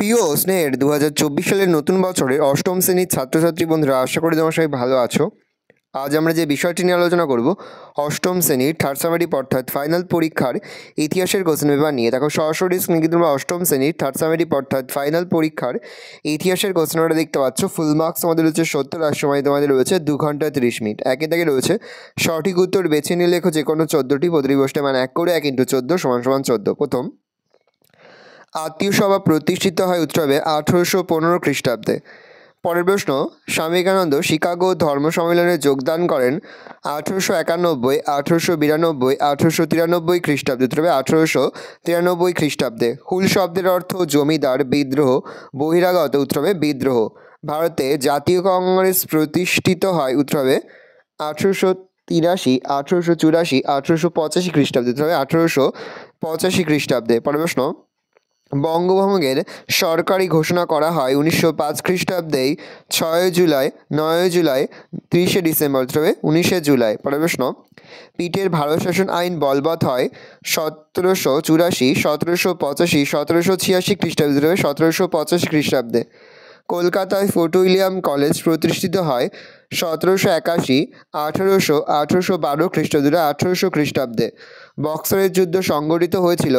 প্রিয় স্নেহের 2024 সালের নতুন বছরের অষ্টম শ্রেণীর ছাত্রছাত্রী বন্ধুরা, আশা করি তোমরা সবাই ভালো আছো। আজ আমরা যে বিষয়টি নিয়ে আলোচনা করব অষ্টম শ্রেণীর থার্ড সামারিপ অর্থাৎ ফাইনাল পরীক্ষার ইতিহাসের কোশ্চেন পেপার নিয়ে। দেখো সরাসরি স্ক্রিনে কিন্তু তোমরা অষ্টম শ্রেণীর থার্ড সামারিপ অর্থাৎ ফাইনাল পরীক্ষার ইতিহাসের কোশ্চেন পেপারটা দেখতে পাচ্ছ। ফুল মার্কস তোমাদের রয়েছে 70, আর সময় তোমাদের রয়েছে 2 ঘন্টা 30 মিনিট। একে থেকে রয়েছে সঠিক উত্তর বেছে নিয়ে লেখো যে কোনো 14টি, প্রতিটি প্রশ্নে মান 1 করে 1 × 14 = 14। প্রথম, আত্মীয় সভা প্রতিষ্ঠিত হয় উত্তরে 1815 খ্রিস্টাব্দে। পরের প্রশ্ন, স্বামী বিবেকানন্দ শিকাগো ধর্ম সম্মেলনে যোগদান করেন 1891, 1892, 1893 খ্রিস্টাব্দে। উত্তরে 1893 খ্রিস্টাব্দে। হুল শব্দের অর্থ জমিদার, বিদ্রোহ, বহিরাগত। উত্তরে বিদ্রোহ। ভারতে জাতীয় কংগ্রেস প্রতিষ্ঠিত হয় উত্তরে 1883, 1884, 1885 খ্রিস্টাব্দে। উত্তরে 1885 খ্রিস্টাব্দে। পরের প্রশ্ন, বঙ্গভঙ্গের সরকারি ঘোষণা করা হয় 1905 খ্রিস্টাব্দে 6 জুলাই, 9 জুলাই, 30 ডিসেম্বর। তবে 19 জুলাই। পরের প্রশ্ন, পিটের ভারত শাসন আইন বলবৎ হয় 1784, 1785, 1786 খ্রিস্টাব্দে। তবে 1785 খ্রিস্টাব্দে। কলকাতায় ফোর্ট উইলিয়াম কলেজ প্রতিষ্ঠিত হয় 1781, 1812 খ্রিস্টাব্দে। 1800 খ্রিস্টাব্দে। বক্সারের যুদ্ধ সংঘটিত হয়েছিল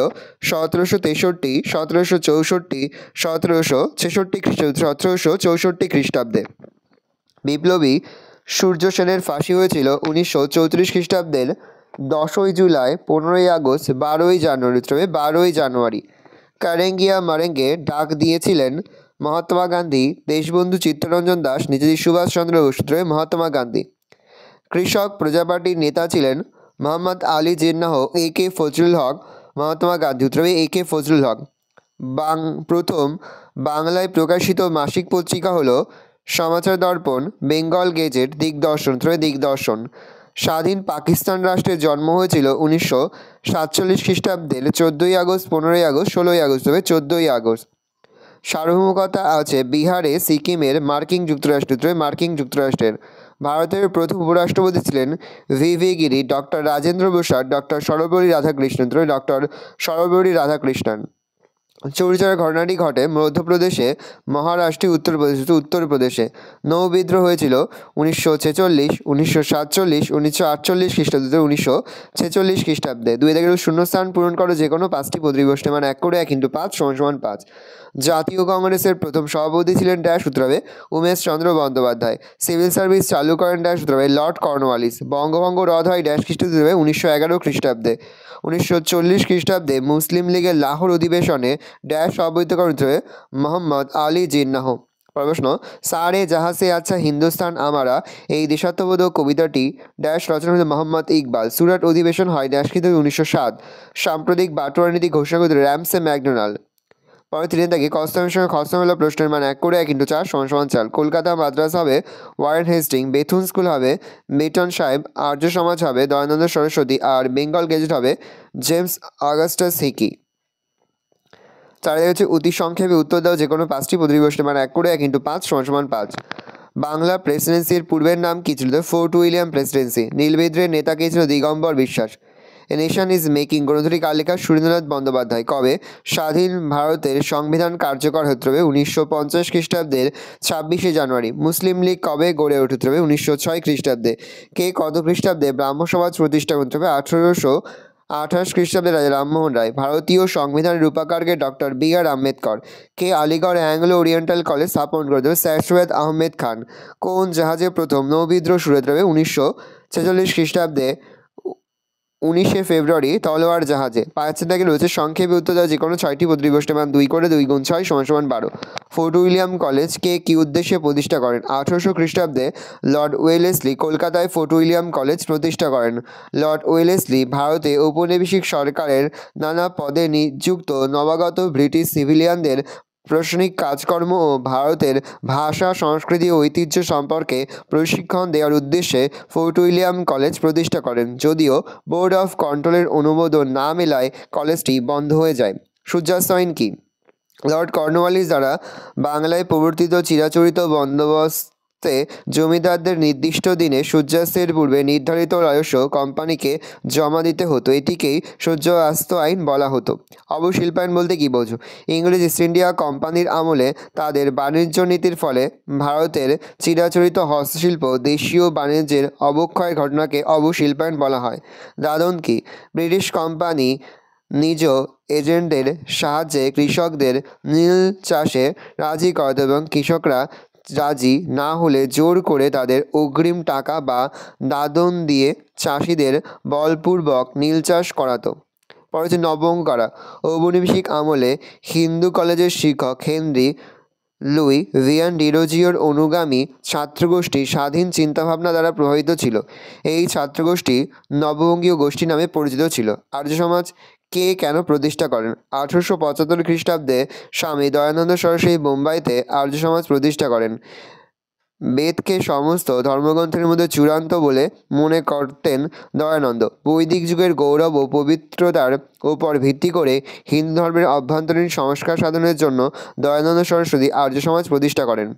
1763, 1764, 1766 খ্রিস্টাব্দে। 1764 খ্রিস্টাব্দে। বিপ্লবী সূর্য সেনের ফাঁসি হয়েছিল 1934 খ্রিস্টাব্দের 10 জুলাই, 15 আগস্ট, 12 জানুয়ারি। 12 জানুয়ারি। কারেঙ্গিয়া মারেঙ্গে ডাক দিয়েছিলেন মহাত্মা গান্ধী, দেশবন্ধু চিত্তরঞ্জন দাস, নেতাজি সুভাষচন্দ্র বসু। মহাত্মা গান্ধী। কৃষক প্রজা পার্টির নেতা ছিলেন মোহাম্মদ আলী জিন্নাহ, A.K. ফজলুল হক। মহাত্মা গান্ধী। উত্তরে A.K. ফজলুল হক। প্রথম বাংলায় প্রকাশিত মাসিক পত্রিকা হলো সমাচার দর্পণ, বেঙ্গল গেজেট, দিগদর্শন। দিগদর্শন। স্বাধীন পাকিস্তান রাষ্ট্রের জন্ম হয়েছিল 1947 খ্রিস্টাব্দের 14 আগস্ট, 15 আগস্ট, 16 আগস্ট। 14 আগস্ট। সার্বভৌমকতা আছে বিহারে, সিকিমের, মার্কিন যুক্তরাষ্ট্র। মার্কিন যুক্তরাষ্ট্রের। ভারতের প্রথম উপরাষ্ট্রপতি ছিলেন V.V. গিরি, doctor Rajendra Prasad, doctor Sarvepalli Radhakrishnan. Doctor Sarvepalli Radhakrishnan. চুরিচার ঘটনাটি ঘটে মধ্যপ্রদেশে, মহারাষ্ট্রে, উত্তরপ্রদেশে। নৌ বিদ্রোহ হয়েছিল 1946, 1947, 1948 খ্রিস্টাব্দে। 1946 খ্রিস্টাব্দে। 2 থেকে শূন্যস্থান পূরণ করো যে কোনো 5টি, প্রতিটি প্রশ্নে মান 1 করে 1 × 5 = 5। জাতীয় কংগ্রেসের প্রথম সভাপতি ছিলেন ড্যাশ। উত্তরে উমেশ চন্দ্র বন্দ্যোপাধ্যায়। সিভিল সার্ভিস চালু করেন ড্যাশ। উত্তরে লর্ড কর্নওয়ালিস। বঙ্গভঙ্গ রদ হয় ড্যাশ খ্রিস্টাব্দে। 1911 খ্রিস্টাব্দে। 1940 খ্রিস্টাব্দে মুসলিম লীগের লাহোর অধিবেশনে ড্যাশ সভাপতিত্ব করেন উত্তরে মোহাম্মদ আলী জিন্নাহ। প্রশ্ন, সারে জাহাঁ সে আচ্ছা হিন্দুস্তান আমারা, এই দেশাত্মবোধক কবিতাটি ড্যাশ রচনা করেন মোহাম্মদ ইকবাল। সুরাট অধিবেশন হয় ড্যাশ কিন্তু 1907। সাম্প্রতিক বাটোয়ারা নীতি ঘোষণা করে র্যামসে ম্যাকডোনাল্ড। পরে তিনি থেকে কস্তামের সঙ্গে খসম হলো প্রশ্নের মান 1 করে 1 × 4 = 4। কলকাতা মাদ্রাস হবে ওয়ারেন হেস্টিং, বেথুন স্কুল হবে বেটন সাহেব, আর্য সমাজ হবে দয়ানন্দ সরস্বতী, আর বেঙ্গল গেজেট হবে জেমস অগাস্টাস হিকি। 4 হচ্ছে অতি সংক্ষেপে উত্তর দাও যে কোনো 5টি, প্রতিটি প্রশ্নের মান 1 করে 1 × 5 = 5। বাংলা প্রেসিডেন্সির পূর্বের নাম কী ছিল? Fort William Presidency. নীলবিদ্রোহের নেতা কে ছিল? দিগম্বর বিশ্বাস। এ নেশন ইজ মেকিং গ্রন্থটি কার লেখা? সুরেন্দ্রনাথ বন্দ্যোপাধ্যায়। কবে স্বাধীন ভারতের সংবিধান কার্যকর হতে হবে? 1950 খ্রিস্টাব্দের 26 জানুয়ারি। মুসলিম লীগ কবে গড়ে উঠতে হবে? 1906 খ্রিস্টাব্দে। কে কত খ্রিস্টাব্দে ব্রাহ্ম সমাজ প্রতিষ্ঠা করতে হবে? 1828 খ্রিস্টাব্দে রাজা রামমোহন রায়। ভারতীয় সংবিধানের রূপকারকে ডক্টর B.R. আম্বেদকর। কে আলিগড় অ্যাংলো ওরিয়েন্টাল কলেজ স্থাপন করে দেবে? স্যার সৈয়দ আহমেদ খান। কোন জাহাজে প্রথম নৌবিদ্রোহ শুরু হতে হবে? 1946 খ্রিস্টাব্দে 19 ফেব্রুয়ারি তলোয়ার জাহাজে। 5 থেকে রয়েছে সংক্ষেপে উত্তর দেওয়া যে কোনো 6টি, প্রতিটি প্রশ্নের মান 2 করে 2 × 6 = 12। ফোর্ট উইলিয়াম কলেজ কে কী উদ্দেশ্যে প্রতিষ্ঠা করেন? 1800 খ্রিস্টাব্দে লর্ড ওয়েলেসলি কলকাতায় ফোর্ট উইলিয়াম কলেজ প্রতিষ্ঠা করেন। লর্ড ওয়েলেসলি ভারতে ঔপনিবেশিক সরকারের নানা পদে নিযুক্ত নবাগত ব্রিটিশ সিভিলিয়ানদের প্রশাসনিক কাজকর্ম ও ভারতের ভাষা, সংস্কৃতি ও ঐতিহ্য সম্পর্কে প্রশিক্ষণ দেওয়ার উদ্দেশ্যে ফোর্ট উইলিয়াম কলেজ প্রতিষ্ঠা করেন। যদিও বোর্ড অফ কন্ট্রোলের অনুমোদন না মেলায় কলেজটি বন্ধ হয়ে যায়। সূর্যাস্ত আইন কী? লর্ড কর্নওয়ালিস দ্বারা বাংলায় প্রবর্তিত চিরাচরিত বন্দোবস্ত সূর্যাস্তে জমিদারদের নির্দিষ্ট দিনে সূর্যাস্তের পূর্বে নির্ধারিত রাজস্ব কোম্পানিকে জমা দিতে হতো। এটিকেই সূর্যাস্ত আইন বলা হতো। অবশিল্পায়ন বলতে কী বোঝো? ইংরেজ ইস্ট ইন্ডিয়া কোম্পানির আমলে তাদের বাণিজ্য নীতির ফলে ভারতের চিরাচরিত হস্তশিল্প দেশীয় বাণিজ্যের অবক্ষয়ের ঘটনাকে অবশিল্পায়ন বলা হয়। দাদন কি? ব্রিটিশ কোম্পানি নিজ এজেন্টদের সাহায্যে কৃষকদের নীল চাষে রাজি করাতো এবং কৃষকরা রাজি না হলে জোর করে তাদের অগ্রিম টাকা বা দাদন দিয়ে চাষিদের বলপূর্বক নীল চাষ করাতো। পরে হচ্ছে নবঙ্গ ঔপনিবেশিক আমলে হিন্দু কলেজের শিক্ষক হেনরি লুই ভিয়ান ডিরোজিওর অনুগামী ছাত্রগোষ্ঠী স্বাধীন চিন্তাভাবনা দ্বারা প্রভাবিত ছিল। এই ছাত্রগোষ্ঠী নববঙ্গীয় গোষ্ঠী নামে পরিচিত ছিল। আর্য সমাজ কে কেন প্রতিষ্ঠা করেন? 1875 খ্রিস্টাব্দে স্বামী দয়ানন্দ সরস্বতী বোম্বাইতে আর্য সমাজ প্রতিষ্ঠা করেন। বেদকে সমস্ত ধর্মগ্রন্থের মধ্যে চূড়ান্ত বলে মনে করতেন দয়ানন্দ। বৈদিক যুগের গৌরব ও পবিত্রতার উপর ভিত্তি করে হিন্দু ধর্মের অভ্যন্তরীণ সংস্কার সাধনের জন্য দয়ানন্দ সরস্বতী আর্য সমাজ প্রতিষ্ঠা করেন।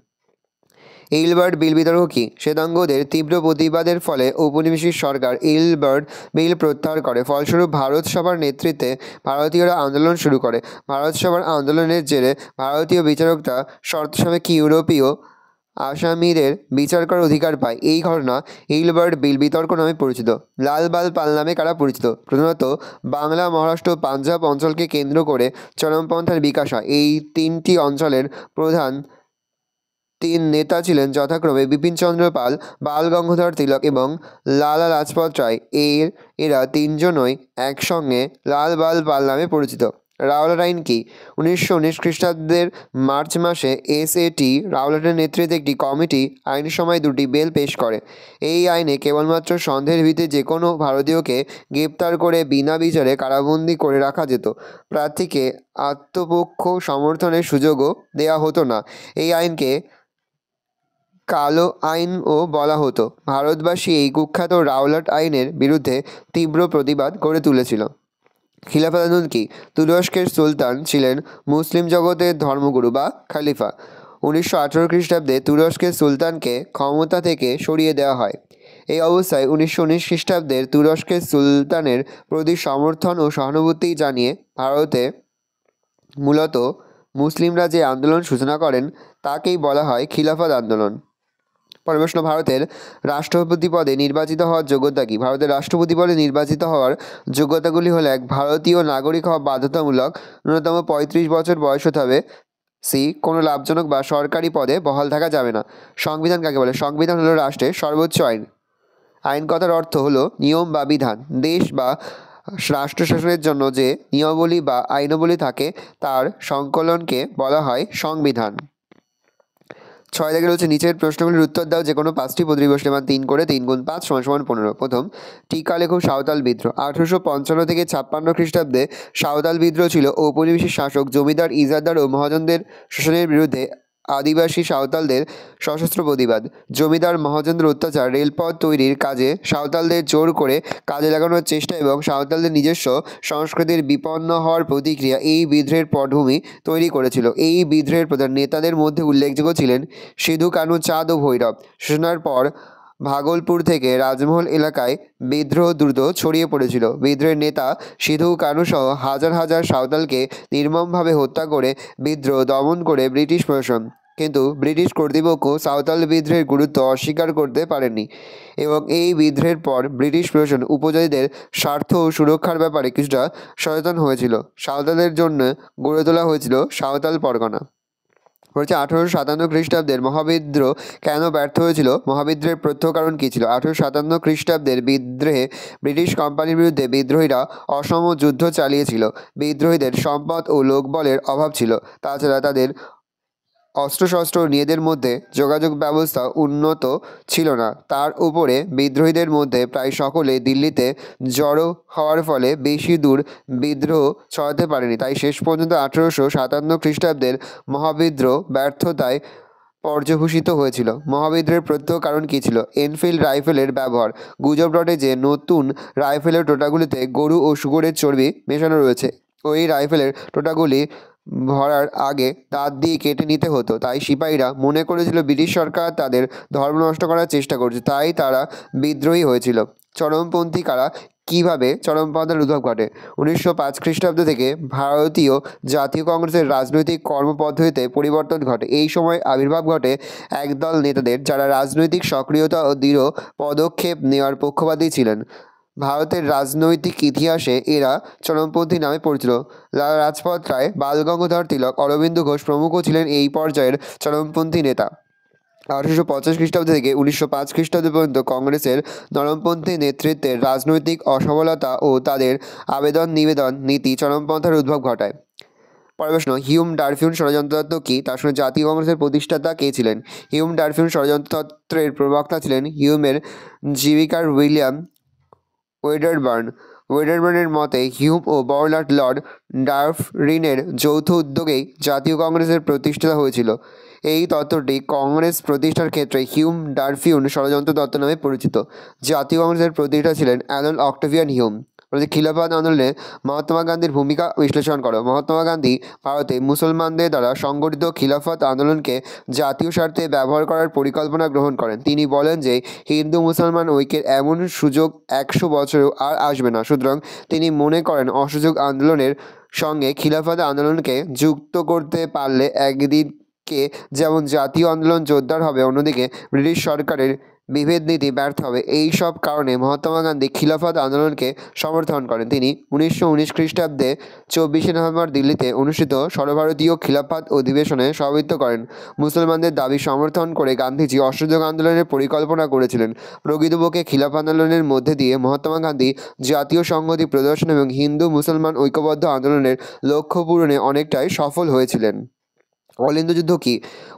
ইলবার্ট বিল বিতর্ক কী? শ্বেতাঙ্গদের তীব্র প্রতিবাদের ফলে ঔপনিবেশিক সরকার ইলবার্ট বিল প্রত্যাহার করে। ফলস্বরূপ ভারত সভার নেতৃত্বে ভারতীয়রা আন্দোলন শুরু করে। ভারত সভার আন্দোলনের জেরে ভারতীয় বিচারকরা শর্ত সাপেক্ষে ইউরোপীয় আসামিদের বিচার করার অধিকার পায়। এই ঘটনা ইলবার্ট বিল বিতর্ক নামে পরিচিত। লাল বাল পাল নামে কারা পরিচিত? প্রধানত বাংলা, মহারাষ্ট্র, পাঞ্জাব অঞ্চলকে কেন্দ্র করে চরমপন্থার বিকাশ হয়। এই তিনটি অঞ্চলের প্রধান তিন নেতা ছিলেন যথাক্রমে বিপিনচন্দ্র পাল, বাল গঙ্গাধর তিলক এবং লালা লাজপত রায়। এরা তিনজনই একসঙ্গে লাল বাল পাল নামে পরিচিত। রাওলাট আইন কি? 1919 খ্রিস্টাব্দের মার্চ মাসে এস.এ.টি. রাওলাটের নেতৃত্বে একটি কমিটি আইনের সময় দুটি বিল পেশ করে। এই আইনে কেবলমাত্র সন্দেহের ভিত্তিতে যে কোনো ভারতীয়কে গ্রেপ্তার করে বিনা বিচারে কারাবন্দী করে রাখা যেত। প্রার্থীকে আত্মপক্ষ সমর্থনের সুযোগও দেওয়া হতো না। এই আইনকে কালো আইনও বলা হতো। ভারতবাসী এই কুখ্যাত রাওলাট আইনের বিরুদ্ধে তীব্র প্রতিবাদ গড়ে তুলেছিল। খিলাফত আন্দোলন কি? তুরস্কের সুলতান ছিলেন মুসলিম জগতের ধর্মগুরু বা খলিফা। 1918 খ্রিস্টাব্দে তুরস্কের সুলতানকে ক্ষমতা থেকে সরিয়ে দেওয়া হয়। এই অবস্থায় 1919 খ্রিস্টাব্দের তুরস্কের সুলতানের প্রতি সমর্থন ও সহানুভূতি জানিয়ে ভারতে মূলত মুসলিমরা যে আন্দোলন সূচনা করেন তাকেই বলা হয় খিলাফত আন্দোলন। পরের প্রশ্ন, ভারতের রাষ্ট্রপতি পদে নির্বাচিত হওয়ার যোগ্যতা কী? ভারতের রাষ্ট্রপতি পদে নির্বাচিত হওয়ার যোগ্যতাগুলি হলো: এক, ভারতীয় নাগরিক হওয়া বাধ্যতামূলক, ন্যূনতম 35 বছর বয়স হতে হবে। সি, কোনো লাভজনক বা সরকারি পদে বহাল থাকা যাবে না। সংবিধান কাকে বলে? সংবিধান হলো রাষ্ট্রের সর্বোচ্চ আইন। আইন কথার অর্থ হলো নিয়ম বা বিধান। দেশ বা রাষ্ট্র শাসনের জন্য যে নিয়মাবলী বা আইনাবলী থাকে তার সংকলনকে বলা হয় সংবিধান। 6 দাগে রয়েছে নিচের প্রশ্নগুলির উত্তর দাও। যে কোনো 5টি প্রতিটি প্রশ্নের মান 3 করে। 3 × 5 = 15। প্রথম, টিকা লেখো সাঁওতাল বিদ্রোহ। 1855 থেকে 56 খ্রিস্টাব্দে সাঁওতাল বিদ্রোহ ছিল ঔপনিবেশিক শাসক জমিদার, ইজারদার ও মহাজনদের শোষণের বিরুদ্ধে আদিবাসী সাঁওতালদের সশস্ত্র প্রতিবাদ। জমিদার মহাজনদের অত্যাচার, রেলপথ তৈরির কাজে সাঁওতালদের জোর করে কাজে লাগানোর চেষ্টা এবং সাঁওতালদের নিজস্ব সংস্কৃতির বিপন্ন হওয়ার প্রতিক্রিয়া এই বিদ্রোহের পটভূমি তৈরি করেছিল। এই বিদ্রোহের প্রধান নেতাদের মধ্যে উল্লেখযোগ্য ছিলেন সিধু কানু চাঁদ ও ভৈরব। সূচনার পর ভাগলপুর থেকে রাজমহল এলাকায় বিদ্রোহ দ্রুত ছড়িয়ে পড়েছিল। বিদ্রোহের নেতা সিধু কানু সহ হাজার হাজার সাঁওতালকে নির্মমভাবে হত্যা করে বিদ্রোহ দমন করে ব্রিটিশ প্রশাসন। কিন্তু ব্রিটিশ কর্তৃপক্ষ সাঁওতাল বিদ্রোহের গুরুত্ব অস্বীকার করতে পারেনি এবং এই বিদ্রোহের পর ব্রিটিশ প্রশাসন উপজাতিদের স্বার্থ ও সুরক্ষার ব্যাপারে কিছুটা সচেতন হয়েছিল। সাঁওতালদের জন্য গড়ে তোলা হয়েছিল সাঁওতাল পরগনা। 1857 খ্রিস্টাব্দের মহাবিদ্রোহ কেন ব্যর্থ হয়েছিল? মহাবিদ্রোহের প্রত্যক্ষ কারণ কী ছিল? 1857 খ্রিস্টাব্দের বিদ্রোহে ব্রিটিশ কোম্পানির বিরুদ্ধে বিদ্রোহীরা অসম যুদ্ধ চালিয়েছিল। বিদ্রোহীদের সম্পদ ও লোকবলের অভাব ছিল। তাছাড়া তাদের অস্ত্রশস্ত্র নিজেদের মধ্যে যোগাযোগ ব্যবস্থা উন্নত ছিল না। তার উপরে বিদ্রোহীদের মধ্যে প্রায় সকলে দিল্লিতে জড়ো হওয়ার ফলে বেশি দূর বিদ্রোহ ছড়াতে পারেনি। তাই শেষ পর্যন্ত 1857 খ্রিস্টাব্দের মহাবিদ্রোহ ব্যর্থতায় পর্যবসিত হয়েছিল। মহাবিদ্রোহের প্রত্যক্ষ কারণ কী ছিল? এনফিল্ড রাইফেলের ব্যবহার। গুজব রটে যে নতুন রাইফেলের টোটাগুলিতে গরু ও শুকরের চর্বি মেশানো রয়েছে। ওই রাইফেলের টোটাগুলি ভরার আগে দাঁত দিয়ে কেটে নিতে হতো। তাই সিপাহীরা মনে করেছিল ব্রিটিশ সরকার তাদের ধর্ম নষ্ট করার চেষ্টা করছে, তাই তারা বিদ্রোহী হয়েছিল। চরমপন্থী কারা কীভাবে চরমপন্থার উদ্ভব ঘটে? 1905 খ্রিস্টাব্দ থেকে ভারতীয় জাতীয় কংগ্রেসের রাজনৈতিক কর্মপদ্ধতিতে পরিবর্তন ঘটে। এই সময় আবির্ভাব ঘটে একদল নেতাদের যারা রাজনৈতিক সক্রিয়তা ও দৃঢ় পদক্ষেপ নেওয়ার পক্ষপাতী ছিলেন। ভারতের রাজনৈতিক ইতিহাসে এরা চরমপন্থী নামে পরিচিত। লালা লাজপত রায়, বাল গঙ্গাধর তিলক, অরবিন্দ ঘোষ প্রমুখ ছিলেন এই পর্যায়ের চরমপন্থী নেতা। 1850 খ্রিস্টাব্দ থেকে 1905 খ্রিস্টাব্দ পর্যন্ত কংগ্রেসের নরমপন্থী নেতৃত্বের রাজনৈতিক অসফলতা ও তাদের আবেদন নিবেদন নীতি চরমপন্থার উদ্ভব ঘটায়। পরের প্রশ্ন, হিউম ডারফিউন ষড়যন্ত্রতত্ত্ব কী? তার সঙ্গে জাতীয় কংগ্রেসের প্রতিষ্ঠাতা কে ছিলেন? হিউম ডারফিউন ষড়যন্ত্রতত্ত্বের প্রবক্তা ছিলেন হিউমের জীবিকার উইলিয়াম ওয়েডারবার্নের মতে হিউম ও বার্নার্ড লর্ড ডারফরিনের যৌথ উদ্যোগেই জাতীয় কংগ্রেসের প্রতিষ্ঠা হয়েছিল। এই তত্ত্বটি কংগ্রেস প্রতিষ্ঠার ক্ষেত্রে হিউম ডারফিউন ষড়যন্ত্র তত্ত্ব নামে পরিচিত। জাতীয় কংগ্রেসের প্রতিষ্ঠাতা ছিলেন অ্যালান অক্টেভিয়ান হিউম। খিলাফত আন্দোলনে মহাত্মা গান্ধীর ভূমিকা বিশ্লেষণ করো। মহাত্মা গান্ধী ভারতে মুসলমানদের দ্বারা সংগঠিত খিলাফত আন্দোলনকে জাতীয় স্বার্থে ব্যবহার করার পরিকল্পনা গ্রহণ করেন। তিনি বলেন যে হিন্দু মুসলমান ঐক্যের এমন সুযোগ 100 বছরেও আর আসবে না। সুতরাং তিনি মনে করেন অসহযোগ আন্দোলনের সঙ্গে খিলাফত আন্দোলনকে যুক্ত করতে পারলে একদিকে যেমন জাতীয় আন্দোলন জোরদার হবে, অন্যদিকে ব্রিটিশ সরকারের বিভেদ নীতি ব্যর্থ হবে। এই সব কারণে মহাত্মা গান্ধী খিলাফত আন্দোলনকে সমর্থন করেন। তিনি 1919 খ্রিস্টাব্দে 24শে নভেম্বর দিল্লিতে অনুষ্ঠিত সর্বভারতীয় খিলাফত অধিবেশনে সভাপতিত্ব করেন। মুসলমানদের দাবি সমর্থন করে গান্ধীজি অসহযোগ আন্দোলনের পরিকল্পনা করেছিলেন। প্রকৃতপক্ষে খিলাফত আন্দোলনের মধ্যে দিয়ে মহাত্মা গান্ধী জাতীয় সংহতি প্রদর্শন এবং হিন্দু মুসলমান ঐক্যবদ্ধ আন্দোলনের লক্ষ্য পূরণে অনেকটাই সফল হয়েছিলেন। অলিন্দ যুদ্ধ কি?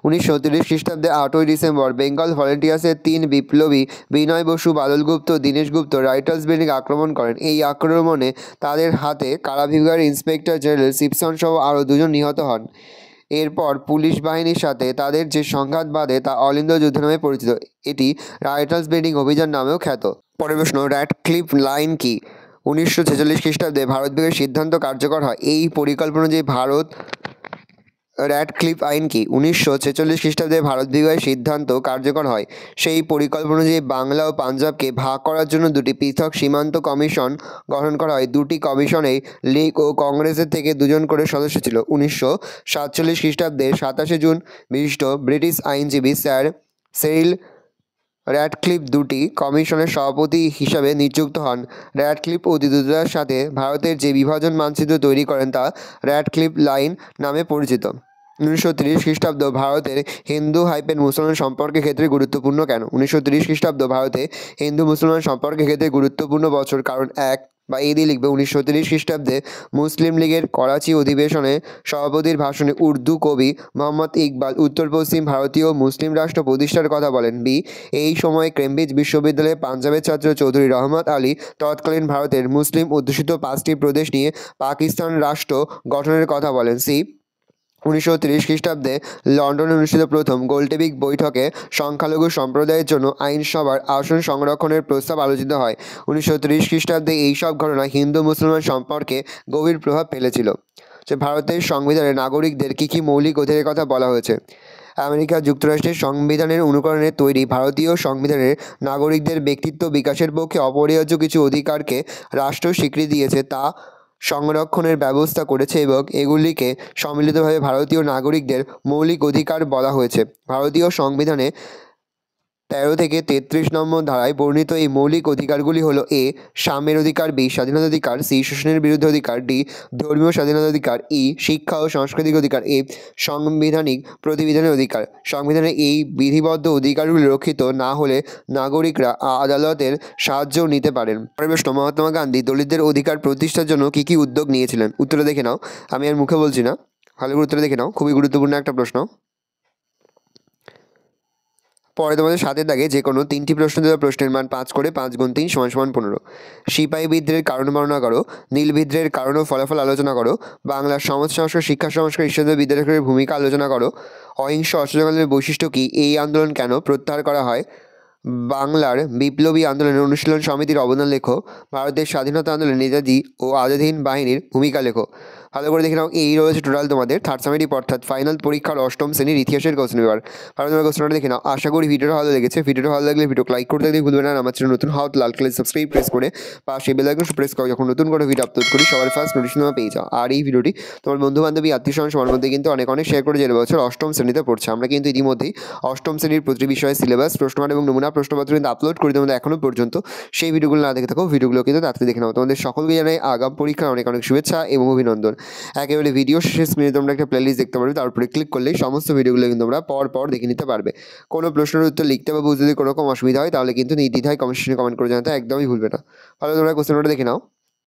1930 খ্রিস্টাব্দে 8ই ডিসেম্বর বেঙ্গল ভলেন্টিয়ার্সের 3 বিপ্লবী বিনয় বসু, বাদল গুপ্ত, দীনেশ গুপ্ত রাইটার্স বিল্ডিং আক্রমণ করেন। এই আক্রমণে তাদের হাতে কারা বিভাগের ইন্সপেক্টর জেনারেল সিপসন সহ আরও 2 জন নিহত হন। এরপর পুলিশ বাহিনীর সাথে তাদের যে সংঘাত বাধে তা অলিন্দ যুদ্ধ নামে পরিচিত। এটি রাইটার্স বিল্ডিং অভিযান নামেও খ্যাত। পরের প্রশ্ন, র্যাডক্লিফ লাইন কি? 1946 খ্রিস্টাব্দে ভারত বিভাগের সিদ্ধান্ত কার্যকর হয়। এই পরিকল্পনা যে র্যাডক্লিফ আইন কি? 1946 খ্রিস্টাব্দে ভারত বিভাগের সিদ্ধান্ত কার্যকর হয়। সেই পরিকল্পনা অনুযায়ী বাংলা ও পাঞ্জাবকে ভাগ করার জন্য 2টি পৃথক সীমান্ত কমিশন গঠন করা হয়। 2টি কমিশনেই লীগ ও কংগ্রেসের থেকে 2 জন করে সদস্য ছিল। 1947 খ্রিস্টাব্দের 27শে জুন বিশিষ্ট ব্রিটিশ আইনজীবী স্যার সেরিল র্যাডক্লিফ 2টি কমিশনের সভাপতি হিসাবে নিযুক্ত হন। র্যাডক্লিফ অতিথিদের সাথে ভারতের যে বিভাজন মানচিত্র তৈরি করেন তা র্যাডক্লিফ লাইন নামে পরিচিত। 1930 খ্রিস্টাব্দ ভারতের হিন্দু-মুসলমান সম্পর্কের ক্ষেত্রে গুরুত্বপূর্ণ কেন? 1930 খ্রিস্টাব্দ ভারতে হিন্দু মুসলমান সম্পর্কের ক্ষেত্রে গুরুত্বপূর্ণ বছর। কারণ এই দিয়ে লিখবে 1930 খ্রিস্টাব্দে মুসলিম লীগের করাচি অধিবেশনে সভাপতির ভাষণে উর্দু কবি মোহাম্মদ ইকবাল উত্তর পশ্চিম ভারতীয় মুসলিম রাষ্ট্র প্রতিষ্ঠার কথা বলেন। এই সময়ে কেমব্রিজ বিশ্ববিদ্যালয়ে পাঞ্জাবের ছাত্র চৌধুরী রহমত আলী তৎকালীন ভারতের মুসলিম অধ্যুষিত 5টি প্রদেশ নিয়ে পাকিস্তান রাষ্ট্র গঠনের কথা বলেন। 1930 খ্রিস্টাব্দে লন্ডনে অনুষ্ঠিত প্রথম গোলটেবিক বৈঠকে সংখ্যালঘু সম্প্রদায়ের জন্য আইনসভার আসন সংরক্ষণের প্রস্তাব আলোচিত হয়। 1930 খ্রিস্টাব্দে এইসব ঘটনা হিন্দু মুসলমান সম্পর্কে গভীর প্রভাব ফেলেছিল। ভারতের সংবিধানে নাগরিকদের কী কী মৌলিক অধিকারের কথা বলা হয়েছে? আমেরিকা যুক্তরাষ্ট্রের সংবিধানের অনুকরণে তৈরি ভারতীয় সংবিধানের নাগরিকদের ব্যক্তিত্ব বিকাশের পক্ষে অপরিহার্য কিছু অধিকারকে রাষ্ট্র স্বীকৃতি দিয়েছে, তা সংরক্ষণের ব্যবস্থা করেছে এবং এগুলিকে সম্মিলিতভাবে ভারতীয় নাগরিকদের মৌলিক অধিকার বলা হয়েছে। ভারতীয় সংবিধানে 13 থেকে 33 নম্বর ধারায় বর্ণিত এই মৌলিক অধিকারগুলি হলো: এ সাম্যের অধিকার, বি স্বাধীনতা অধিকার, সি শোষণের বিরুদ্ধে অধিকার, ডি ধর্মীয় স্বাধীনতা অধিকার, ই শিক্ষা ও সাংস্কৃতিক অধিকার, এ সাংবিধানিক প্রতিবিধানের অধিকার। সংবিধানে এই বিধিবদ্ধ অধিকারগুলি রক্ষিত না হলে নাগরিকরা আদালতের সাহায্যও নিতে পারেন। প্রশ্ন, মহাত্মা গান্ধী দলিতদের অধিকার প্রতিষ্ঠার জন্য কী কী উদ্যোগ নিয়েছিলেন? উত্তরে দেখে নাও, আমি আর মুখে বলছি না, ভালো করে উত্তরে দেখে নাও, খুবই গুরুত্বপূর্ণ একটা প্রশ্ন। পরে তোমাদের সাথে দাগে যে কোনো 3টি প্রশ্ন দেওয়া, প্রশ্নের মান 5 করে, 5 গুণ 3 = 15। সিপাহী বিদ্রোহের কারণ বর্ণনা করো। নীল বিদ্রোহের কারণ ও ফলাফল আলোচনা করো। বাংলার সমাজ সংস্কার, শিক্ষা সংস্কার, ঈশ্বরচন্দ্র বিদ্যাসাগরের ভূমিকা আলোচনা করো। অহিংস অসহযোগ আন্দোলনের বৈশিষ্ট্য কী? এই আন্দোলন কেন প্রত্যাহার করা হয়? বাংলার বিপ্লবী আন্দোলনের অনুশীলন সমিতির অবদান লেখো। ভারতের স্বাধীনতা আন্দোলনে নেতাজি ও আজাদ হিন্দ বাহিনীর ভূমিকা লেখো। ভালো করে দেখে নাও, এই রয়েছে টোটাল তোমাদের থার্ড সামেটিভ অর্থাৎ ফাইনাল পরীক্ষার অষ্টম শ্রেণীর ইতিহাসের কোশ্চেন পেপার। ভালো তোমার কোশ্চেনটা দেখে নাও। আশা করি ভিডিওটা ভালো লেগেছে। ভিডিওটা ভালো লাগলে ভিডিও লাইক করতে দেখে ভুলবে না। আমার চ্যানেল নতুন হওয়া লাল কালার সাবস্ক্রাইব প্রেস করে পাশে বেল আইকন প্রেস করো, যখন নতুন করে ভিডিও আপলোড করি সবার ফার্স্ট নোটিফিকেশন পেয়ে যাও। আর এই ভিডিওটি তোমার বন্ধু বান্ধবী আত্মীয় স্বজন সবার মধ্যে কিন্তু অনেক শেয়ার করে, যে বছর অষ্টম শ্রেণীতে পড়ছে। আমরা কিন্তু ইতিমধ্যেই অষ্টম শ্রেণীর প্রতিটি বিষয়ে সিলেবাস, প্রশ্নমান এবং নমুনা প্রশ্নপত্র কিন্তু আপলোড করে তোমাদের এখনও পর্যন্ত সেই ভিডিওগুলো না দেখে থাকো, ভিডিওগুলো কিন্তু তাড়াতাড়ি দেখে নাও। তোমাদের সকলকে জানাই আগাম পরীক্ষার অনেক শুভেচ্ছা এবং অভিনন্দন। একেবারে ভিডিও শেষে স্ক্রিনে তোমরা একটা প্লেলিস্ট দেখতে পারবে, তারপরে ক্লিক করলেই সমস্ত ভিডিওগুলো কিন্তু তোমরা পর দেখে নিতে পারবে। কোনো প্রশ্নের উত্তর লিখতে বা বুঝতে যদি কোনো রকম অসুবিধা হয় তাহলে কিন্তু নির্দ্বিধায় কমেন্ট সেকশনে কমেন্ট করে জানাতে একদমই ভুলবে না। ভালো তোমরা কোশ্চেনটা দেখে নাও।